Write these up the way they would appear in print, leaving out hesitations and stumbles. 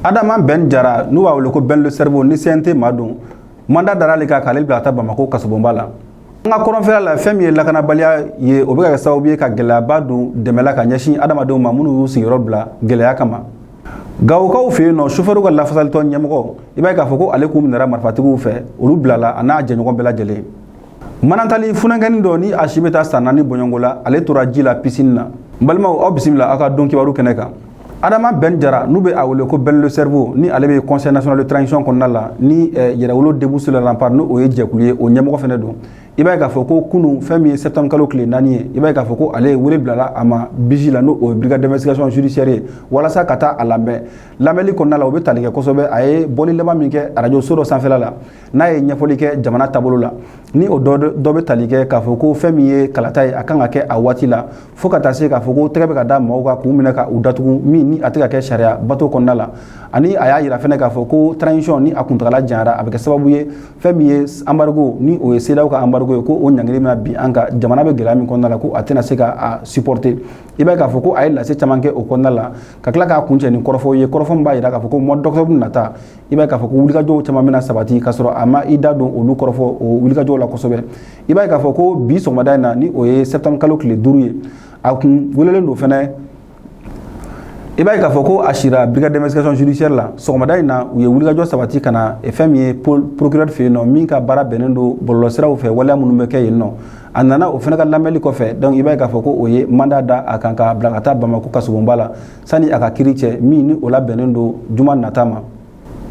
Adama Ben Jara n'u b'a wele ko Ben le cerveau ni CNT ma don mandat d'arrêt ka k'ale bila ka taa Bamako kasobonba la. An ka kɔrɔnfɛla la fɛn min ye lakanabaliya ye o bɛ ka kɛ sababu ye ka gɛlɛyaba don dɛmɛla ka ɲɛsin adamadenw ma minnu y'u sigiyɔrɔ bila gɛlɛya kama. Gawokaw fɛ yen nɔ chauffeur ka lafasalitɔ ɲɛmɔgɔ i b'a ye k'a fɔ ko ale kun minɛra marifatigiw fɛ olu bilala a n'a jɛɲɔgɔn bɛɛ lajɛlen. Manantali funankɛni dɔ ni a si bɛ taa san 4 bɔɲɔngo la ale tora ji la piscine na. N balimaw aw bisimila aw ka dɔn kibaru kɛnɛ kan. Adama Ben Jara n'u bɛ a wele ko Ben le cerveau ni ale bɛ conseil national de transition kɔnɔna la ni yɛrɛwolo debout sur le rempart n'o ye jɛkulu ye o ɲɛmɔgɔ fɛnɛ don. I b'a ye k'a fɔ ko kunun fɛn min ye septembre kalo tile 4 ye i b'a ye k'a fɔ ko ale wele bilala a ma BJ la n'o o ye brigade d'investigation judiciaire ye walasa ka taa a lamɛn. Lamɛnli kɔnɔna la o bɛ tali kɛ kosɛbɛ a ye bɔli laban min kɛ radio so dɔ sanfɛla la n'a ye ɲɛfɔli kɛ jamana taabolo la ni o dɔ bɛ tali kɛ k'a fɔ ko fɛn min ye kalata ye a kan ka kɛ a waati la fo ka taa se k'a fɔ ko tɛgɛ bɛ ka da maaw kan k'u minɛ ka u datugu min ni a tɛ ka kɛ sariya bato kɔnɔna la ani a y'a yira fɛnɛ k'a fɔ ko transition ni a kuntagala janyara a bɛ kɛ sababu ye fɛn min ye embargo ni o ye CEDEAO ka embargo ye ko o ɲangili bɛna bin an kan jamana bɛ gɛlɛya min kɔnɔna la ko a tɛna se ka a supporter i b'a ye k'a fɔ ko a ye lase caman kɛ o kɔnɔna la ka tila k'a kuncɛ ni kɔrɔfɔw ye kɔrɔfɔ min b'a yira k'a fɔ ko mois d'octobre nata i b'a ye k'a fɔ ko wulikajɔw caman bɛna sabati k'a sɔrɔ a ma i da don olu kɔrɔfɔ o wulikajɔw la kosɛbɛ i b'a ye k'a fɔ ko bi sɔgɔmada in na ni o ye septembre kalo tile 5 ye a kun welelen don fɛnɛ i b'a ye k'a fɔ ko a sira brigade d'investigation judiciaire la sɔgɔmada in na u ye wulikajɔ sabati ka na fɛn min ye procureur fɛ yen nɔ min ka baara bɛnnen don bɔlɔlɔsiraw fɛ waleya minnu bɛ kɛ yen nɔ a nana o fɛnɛ ka lamɛnli kɔfɛ donc i b'a ye k'a fɔ ko o ye mandat da a kan ka bila ka taa Bamako kasobonba la sani a ka kiiri cɛ min ni o labɛnnen don juma nata ma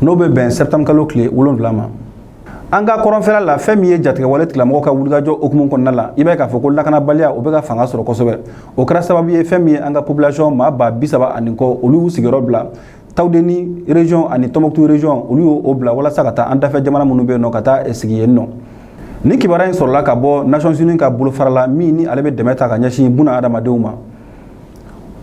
n'o bɛ bɛn septembre kalo tile 7 ma. An ka kɔrɔnfɛla la fɛn min ye jatigɛwale tigilamɔgɔw ka wulikajɔ okumu kɔnɔna la i b'a ye k'a fɔ ko lakanabaliya o bɛ ka fanga sɔrɔ kosɛbɛ o kɛra sababu ye fɛn min ye an ka population maa ba 30 kɔ olu y'u sigiyɔrɔ bila Tawudeni région ani Tɔnbukutu région olu y'o bila walasa ka taa an dafɛ jamana minnu bɛ yen nɔ ka taa sigi yen nɔ. Ni kibaruya in sɔrɔla ka bɔ Nations Unies ka bolofara la min ni ale bɛ dɛmɛ ta ka ɲɛsin buna adamadenw ma.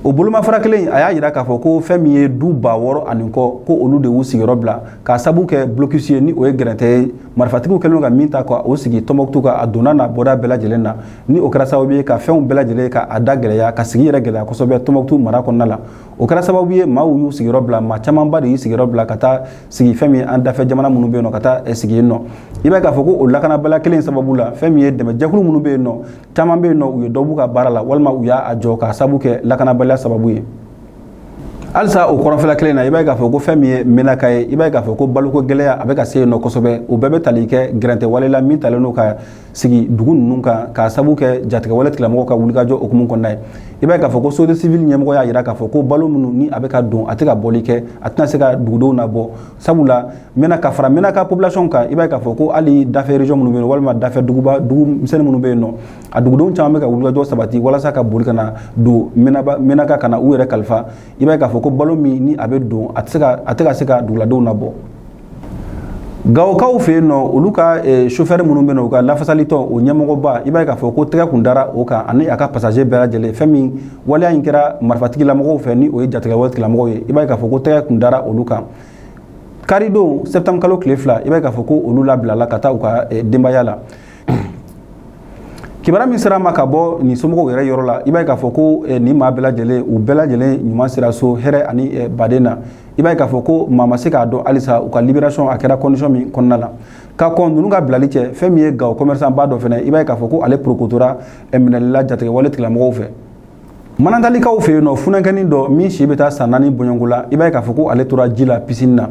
O bolomafara kelen a y'a yira k'a fɔ ko fɛn min ye du 6000 kɔ ko olu de y'u sigiyɔrɔ bila k'a sabu kɛ blocus ye ni o ye gɛrɛntɛ ye marifatigiw kɛlen ka min ta ka o sigi Tɔnbukutu ka a donna n'a bɔda bɛɛ lajɛlen na ni o kɛra sababu ye ka fɛnw bɛɛ lajɛlen ka a da gɛlɛya ka sigi yɛrɛ gɛlɛya kosɛbɛ Tɔnbukutu mara kɔnɔna la o kɛra sababu ye maaw y'u sigiyɔrɔ bila maa camanba de y'u sigiyɔrɔ bila ka taa sigi fɛn min ye an dafɛ jamana minnu bɛ yen nɔ ka taa sigi yen nɔ i b'a ye k'a fɔ ko o lakanabaliya kelen sababu la fɛn min ye dɛmɛjɛkulu minnu bɛ yen nɔ caman bɛ yen nɔ u ye dɔ b'u ka baara la walima u y'a jɔ k'a sababu kɛ lakanabaliya sababu ye. Alisa o kɔrɔnfɛla kelen na i b'a ye k'a fɔ ko fɛn min ye menaka ye i b'a ye k'a fɔ ko baloko gɛlɛya a bɛ ka se yen nɔ kosɛbɛ o bɛɛ bɛ tali kɛ gɛrɛntɛwale la min talen don ka sigi dugu ninnu kan k'a sababu kɛ jatigɛwale tigilamɔgɔw ka wulikajɔ okumu kɔnɔna ye i b'a ye k'a fɔ ko société civile ɲɛmɔgɔ y'a yira k'a fɔ ko balo minnu ni a bɛ ka don a tɛ ka bɔli kɛ a tɛna se ka dugudenw nabɔ sabula ka fara menaka population kan i b'a ye k'a fɔ ko hali dafɛ région minnu bɛ yen walima dafɛ dugu misɛnnin minnu bɛ yen nɔ a dugudenw caman bɛ ka wulikajɔ sabati walasa ka boli ka na don menaka ka na u yɛrɛ kalifa i b'a ye k'a fɔ ko balo min ni a bɛ don a tɛ ka se ka duguladenw nabɔ. Gawokaw fɛ yen nɔ olu ka chauffeur minnu bɛ yen nɔ u ka lafasalitɔ o ɲɛmɔgɔba i b'a ye k'a fɔ ko tɛgɛ kun dara o kan ani a ka passager bɛɛ lajɛlen fɛn min waleya in kɛra marifatigilamɔgɔw fɛ ni o ye jatigɛwale tigilamɔgɔw ye i b'a ye k'a fɔ ko tɛgɛ kun dara olu kan. Karidon septembre kalo tile 2 i b'a ye k'a fɔ ko olu labilala ka taa u ka denbaya la. Kibaruya min sera ma ka bɔ nin somɔgɔw yɛrɛ yɔrɔ la i b'a ye k'a fɔ ko nin maa bɛɛ lajɛlen u bɛɛ lajɛlen ɲuman sera so hɛrɛ ani baden na i b'a ye k'a fɔ ko maa ma se k'a dɔn halisa u ka libération a kɛra condition min kɔnɔna la ka kɔn ninnu ka bilali cɛ fɛn min ye Gawo commerçant ba dɔ fɛnɛ i b'a ye k'a fɔ ko ale prokotora minɛli la jatigɛwale tigilamɔgɔw fɛ. Manantalikaw fɛ yen nɔ funankɛni dɔ min si bɛ taa san 4 bɔɲɔngo la i b'a ye k'a fɔ ko ale tora ji la piscine na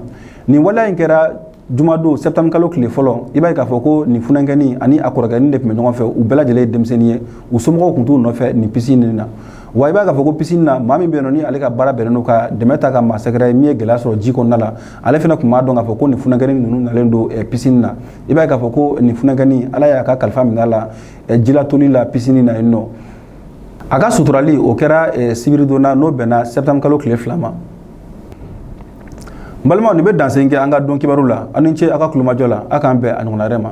nin waleya in kɛra jumadon septembre kalo tile fɔlɔ i b'a ye k'a fɔ ko nin funankɛni ani a kɔrɔkɛni de tun bɛ ɲɔgɔn fɛ u bɛɛ lajɛlen ye denmisɛnnin ye u somɔgɔw tun t'u nɔfɛ nin piscine na wa i b'a ye k'a fɔ ko piscine na maa min bɛ yen nɔ ni ale ka baara bɛnnen don ka dɛmɛ ta ka maa sɛgɛrɛ min ye gɛlɛya sɔrɔ ji kɔnɔna la ale fana tun b'a dɔn k'a fɔ ko nin funankɛni ninnu nalen don piscine na i b'a ye k'a fɔ ko nin funankɛni ala y'a ka kalifa minɛ a la jilatoli la piscine na yen nɔ a ka suturali o kɛra sibiridonna n'o bɛnna septembre kalo tile 2 ma. Balimaw nin bɛ dansɛn kɛ an ka dɔn kibaru la ani ce a ka kulumajɔ la a k'an bɛn a ɲɔgɔnna wɛrɛ ma.